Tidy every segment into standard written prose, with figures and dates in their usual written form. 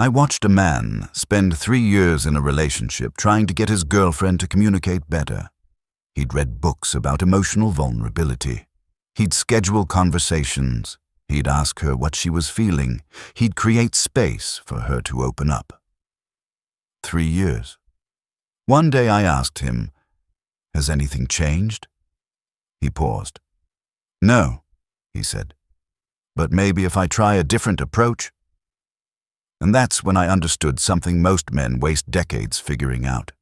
I watched a man spend 3 years in a relationship trying to get his girlfriend to communicate better. He'd read books about emotional vulnerability. He'd schedule conversations. He'd ask her what she was feeling. He'd create space for her to open up. 3 years. One day I asked him, "Has anything changed?" He paused. "No," he said, "but maybe if I try a different approach." And that's when I understood something most men waste decades figuring out.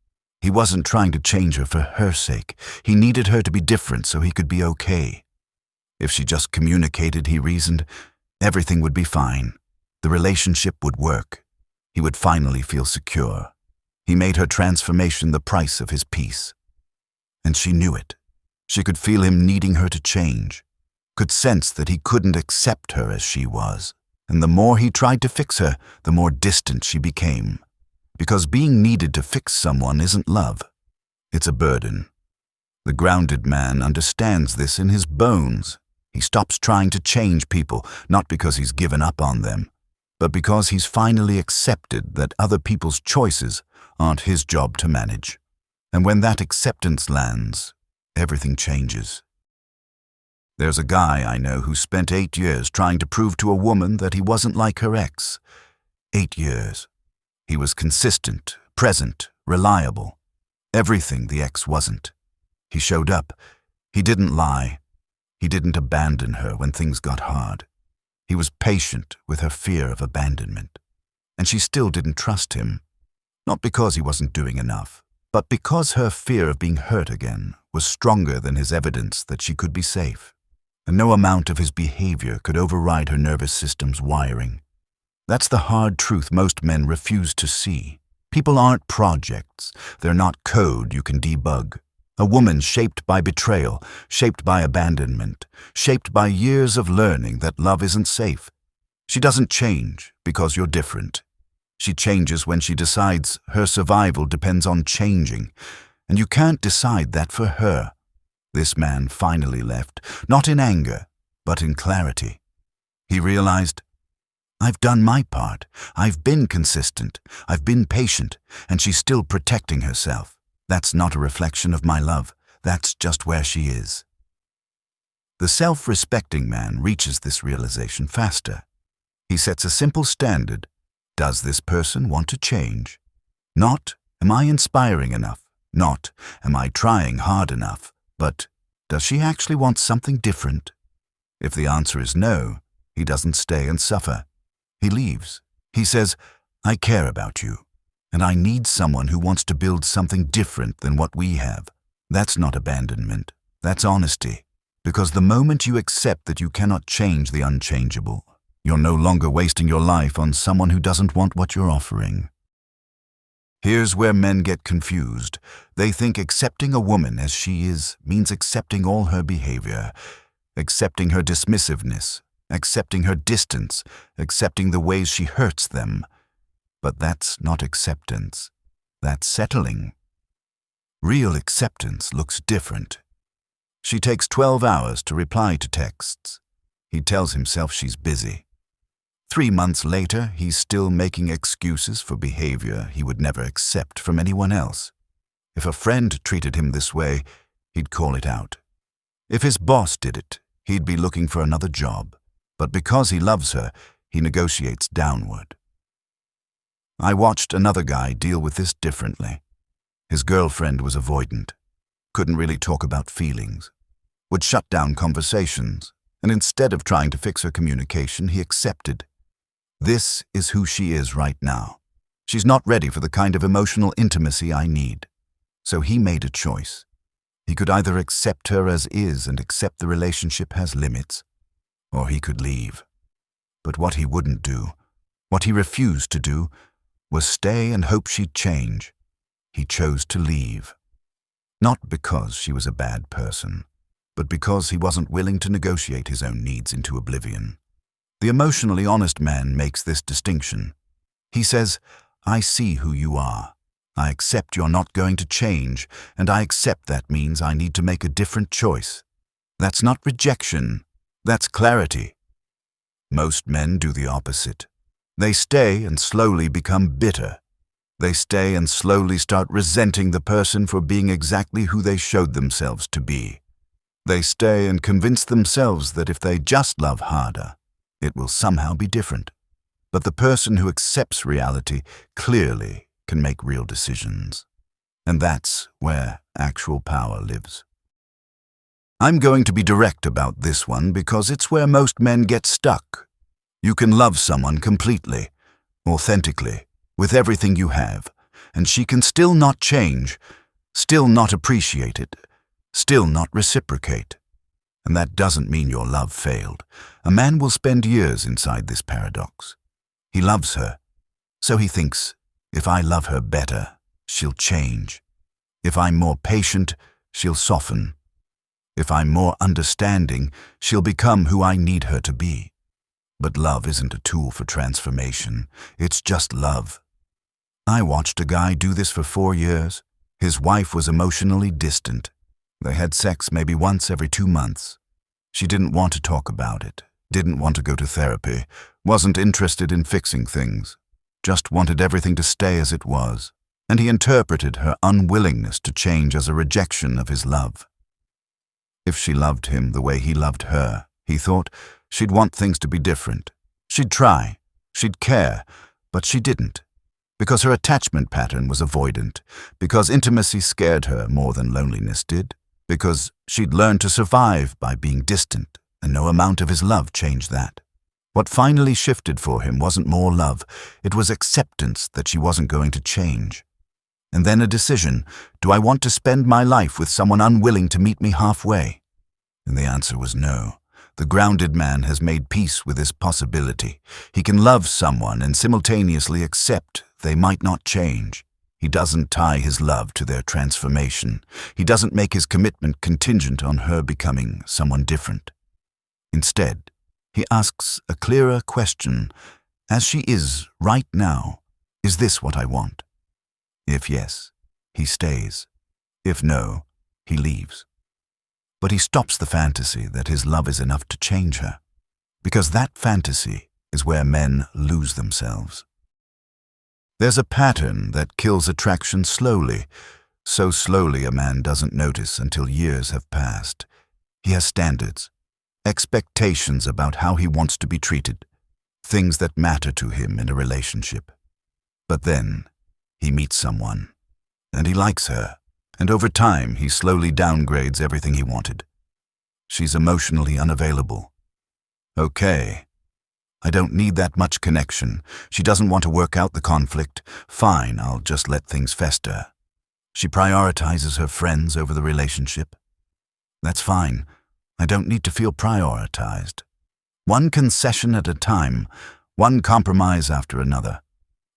He wasn't trying to change her for her sake. He needed her to be different so he could be okay. If she just communicated, he reasoned, everything would be fine. The relationship would work. He would finally feel secure. He made her transformation the price of his peace. And she knew it. She could feel him needing her to change, could sense that he couldn't accept her as she was. And the more he tried to fix her, the more distant she became. Because being needed to fix someone isn't love. It's a burden. The grounded man understands this in his bones. He stops trying to change people, not because he's given up on them, but because he's finally accepted that other people's choices aren't his job to manage. And when that acceptance lands, everything changes. There's a guy I know who spent 8 years trying to prove to a woman that he wasn't like her ex. 8 years. He was consistent, present, reliable. Everything the ex wasn't. He showed up. He didn't lie. He didn't abandon her when things got hard. He was patient with her fear of abandonment. And she still didn't trust him. Not because he wasn't doing enough, but because her fear of being hurt again was stronger than his evidence that she could be safe. And no amount of his behavior could override her nervous system's wiring. That's the hard truth most men refuse to see. People aren't projects. They're not code you can debug. A woman shaped by betrayal, shaped by abandonment, shaped by years of learning that love isn't safe. She doesn't change because you're different. She changes when she decides her survival depends on changing, and you can't decide that for her. This man finally left, not in anger, but in clarity. He realized, I've done my part. I've been consistent. I've been patient, and she's still protecting herself. That's not a reflection of my love. That's just where she is. The self-respecting man reaches this realization faster. He sets a simple standard. Does this person want to change? Not, am I inspiring enough? Not, am I trying hard enough? But, does she actually want something different? If the answer is no, he doesn't stay and suffer. He leaves. He says, I care about you, and I need someone who wants to build something different than what we have. That's not abandonment. That's honesty. Because the moment you accept that you cannot change the unchangeable, you're no longer wasting your life on someone who doesn't want what you're offering. Here's where men get confused. They think accepting a woman as she is means accepting all her behavior, accepting her dismissiveness, accepting her distance, accepting the ways she hurts them. But that's not acceptance. That's settling. Real acceptance looks different. She takes 12 hours to reply to texts. He tells himself she's busy. 3 months later, he's still making excuses for behavior he would never accept from anyone else. If a friend treated him this way, he'd call it out. If his boss did it, he'd be looking for another job. But because he loves her, he negotiates downward. I watched another guy deal with this differently. His girlfriend was avoidant, couldn't really talk about feelings, would shut down conversations, and instead of trying to fix her communication, he accepted. This is who she is right now. She's not ready for the kind of emotional intimacy I need. So he made a choice. He could either accept her as is and accept the relationship has limits, or he could leave. But what he wouldn't do, what he refused to do, was stay and hope she'd change. He chose to leave. Not because she was a bad person, but because he wasn't willing to negotiate his own needs into oblivion. The emotionally honest man makes this distinction. He says, I see who you are. I accept you're not going to change, and I accept that means I need to make a different choice. That's not rejection. That's clarity. Most men do the opposite. They stay and slowly become bitter. They stay and slowly start resenting the person for being exactly who they showed themselves to be. They stay and convince themselves that if they just love harder, it will somehow be different. But the person who accepts reality clearly can make real decisions. And that's where actual power lives. I'm going to be direct about this one because it's where most men get stuck. You can love someone completely, authentically, with everything you have, and she can still not change, still not appreciate it, still not reciprocate. And that doesn't mean your love failed. A man will spend years inside this paradox. He loves her, so he thinks, if I love her better, she'll change. If I'm more patient, she'll soften. If I'm more understanding, she'll become who I need her to be. But love isn't a tool for transformation. It's just love. I watched a guy do this for 4 years. His wife was emotionally distant. They had sex maybe once every 2 months. She didn't want to talk about it, didn't want to go to therapy, wasn't interested in fixing things, just wanted everything to stay as it was. And he interpreted her unwillingness to change as a rejection of his love. If she loved him the way he loved her, he thought, she'd want things to be different. She'd try, she'd care, but she didn't. Because her attachment pattern was avoidant, because intimacy scared her more than loneliness did, because she'd learned to survive by being distant, and no amount of his love changed that. What finally shifted for him wasn't more love, it was acceptance that she wasn't going to change. And then a decision, do I want to spend my life with someone unwilling to meet me halfway? And the answer was no. The grounded man has made peace with this possibility. He can love someone and simultaneously accept they might not change. He doesn't tie his love to their transformation. He doesn't make his commitment contingent on her becoming someone different. Instead, he asks a clearer question. As she is right now, is this what I want? If yes, he stays. If no, he leaves. But he stops the fantasy that his love is enough to change her, because that fantasy is where men lose themselves. There's a pattern that kills attraction slowly, so slowly a man doesn't notice until years have passed. He has standards, expectations about how he wants to be treated, things that matter to him in a relationship. But then, he meets someone, and he likes her, and over time he slowly downgrades everything he wanted. She's emotionally unavailable. Okay, I don't need that much connection. She doesn't want to work out the conflict. Fine, I'll just let things fester. She prioritizes her friends over the relationship. That's fine. I don't need to feel prioritized. One concession at a time, one compromise after another,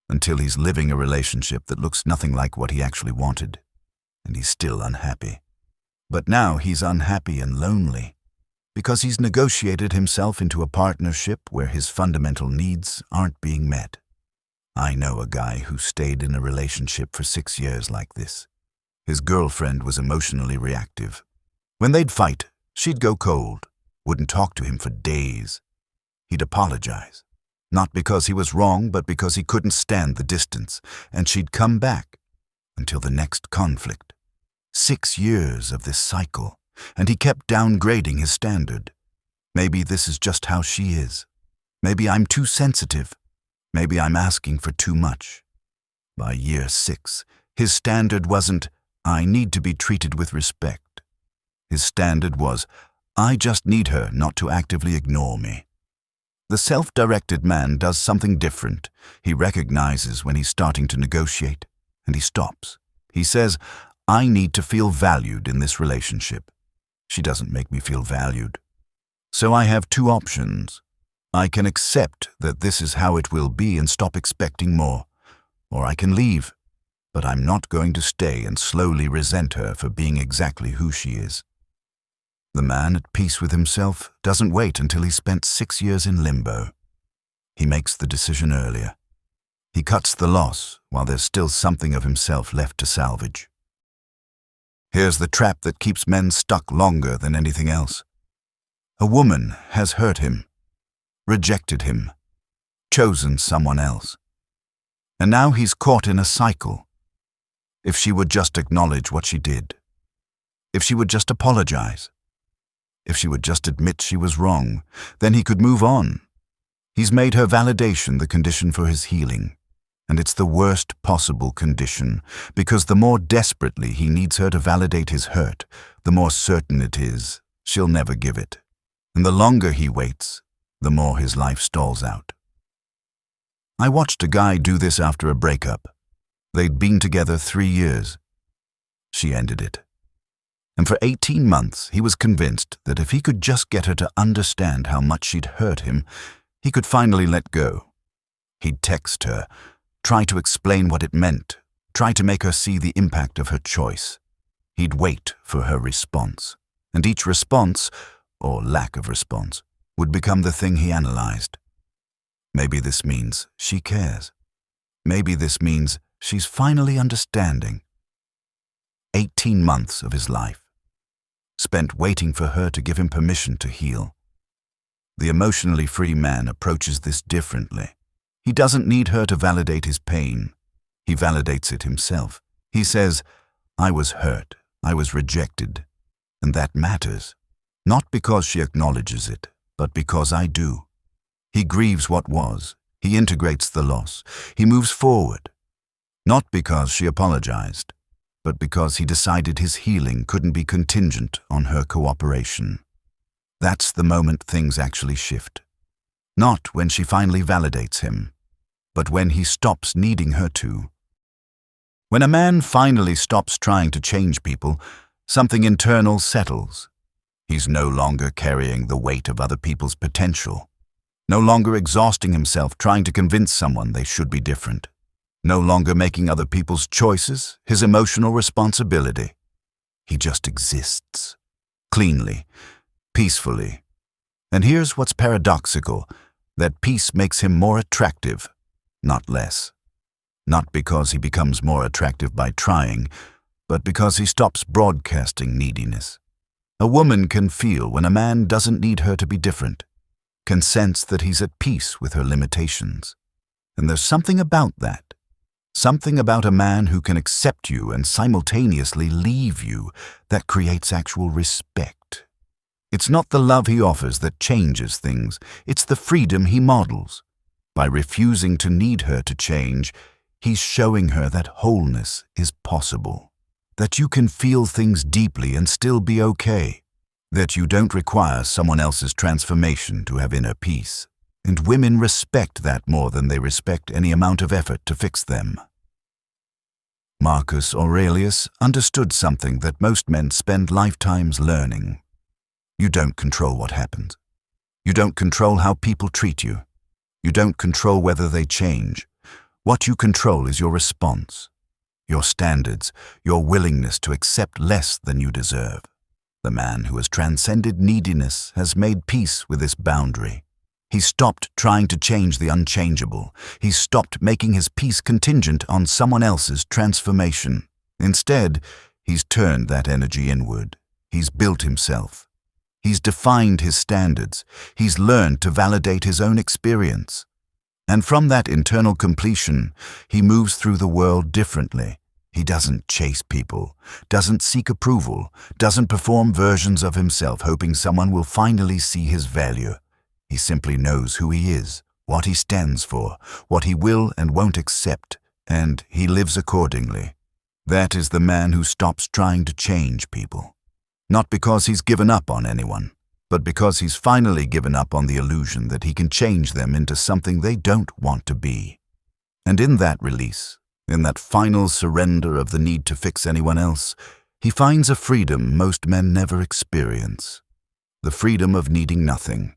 until he's living a relationship that looks nothing like what he actually wanted, and he's still unhappy. But now he's unhappy and lonely, because he's negotiated himself into a partnership where his fundamental needs aren't being met. I know a guy who stayed in a relationship for 6 years like this. His girlfriend was emotionally reactive. When they'd fight, she'd go cold, wouldn't talk to him for days. He'd apologize. Not because he was wrong, but because he couldn't stand the distance, and she'd come back until the next conflict. 6 years of this cycle, and he kept downgrading his standard. Maybe this is just how she is. Maybe I'm too sensitive. Maybe I'm asking for too much. By year 6, his standard wasn't, I need to be treated with respect. His standard was, I just need her not to actively ignore me. The self-directed man does something different. He recognizes when he's starting to negotiate, and he stops. He says, I need to feel valued in this relationship. She doesn't make me feel valued. So I have 2 options. I can accept that this is how it will be and stop expecting more, or I can leave, but I'm not going to stay and slowly resent her for being exactly who she is. The man at peace with himself doesn't wait until he's spent 6 years in limbo. He makes the decision earlier. He cuts the loss while there's still something of himself left to salvage. Here's the trap that keeps men stuck longer than anything else. A woman has hurt him, rejected him, chosen someone else. And now he's caught in a cycle. If she would just acknowledge what she did, if she would just apologize, if she would just admit she was wrong, then he could move on. He's made her validation the condition for his healing. And it's the worst possible condition, because the more desperately he needs her to validate his hurt, the more certain it is she'll never give it. And the longer he waits, the more his life stalls out. I watched a guy do this after a breakup. They'd been together 3 years. She ended it. And for 18 months, he was convinced that if he could just get her to understand how much she'd hurt him, he could finally let go. He'd text her, try to explain what it meant, try to make her see the impact of her choice. He'd wait for her response, and each response, or lack of response, would become the thing he analyzed. Maybe this means she cares. Maybe this means she's finally understanding. 18 months of his life, spent waiting for her to give him permission to heal. The emotionally free man approaches this differently. He doesn't need her to validate his pain. He validates it himself. He says, I was hurt, I was rejected, and that matters. Not because she acknowledges it, but because I do. He grieves what was. He integrates the loss. He moves forward. Not because she apologized, but because he decided his healing couldn't be contingent on her cooperation. That's the moment things actually shift. Not when she finally validates him, but when he stops needing her to. When a man finally stops trying to change people, something internal settles. He's no longer carrying the weight of other people's potential, no longer exhausting himself trying to convince someone they should be different, no longer making other people's choices his emotional responsibility. He just exists, cleanly, peacefully. And here's what's paradoxical, that peace makes him more attractive, not less. Not because he becomes more attractive by trying, but because he stops broadcasting neediness. A woman can feel when a man doesn't need her to be different, can sense that he's at peace with her limitations. And there's something about that. Something about a man who can accept you and simultaneously leave you that creates actual respect. It's not the love he offers that changes things, it's the freedom he models. By refusing to need her to change, he's showing her that wholeness is possible, that you can feel things deeply and still be okay, that you don't require someone else's transformation to have inner peace. And women respect that more than they respect any amount of effort to fix them. Marcus Aurelius understood something that most men spend lifetimes learning. You don't control what happens. You don't control how people treat you. You don't control whether they change. What you control is your response, your standards, your willingness to accept less than you deserve. The man who has transcended neediness has made peace with this boundary. He's stopped trying to change the unchangeable. He's stopped making his peace contingent on someone else's transformation. Instead, he's turned that energy inward. He's built himself. He's defined his standards. He's learned to validate his own experience. And from that internal completion, he moves through the world differently. He doesn't chase people, doesn't seek approval, doesn't perform versions of himself hoping someone will finally see his value. He simply knows who he is, what he stands for, what he will and won't accept, and he lives accordingly. That is the man who stops trying to change people. Not because he's given up on anyone, but because he's finally given up on the illusion that he can change them into something they don't want to be. And in that release, in that final surrender of the need to fix anyone else, he finds a freedom most men never experience. The freedom of needing nothing.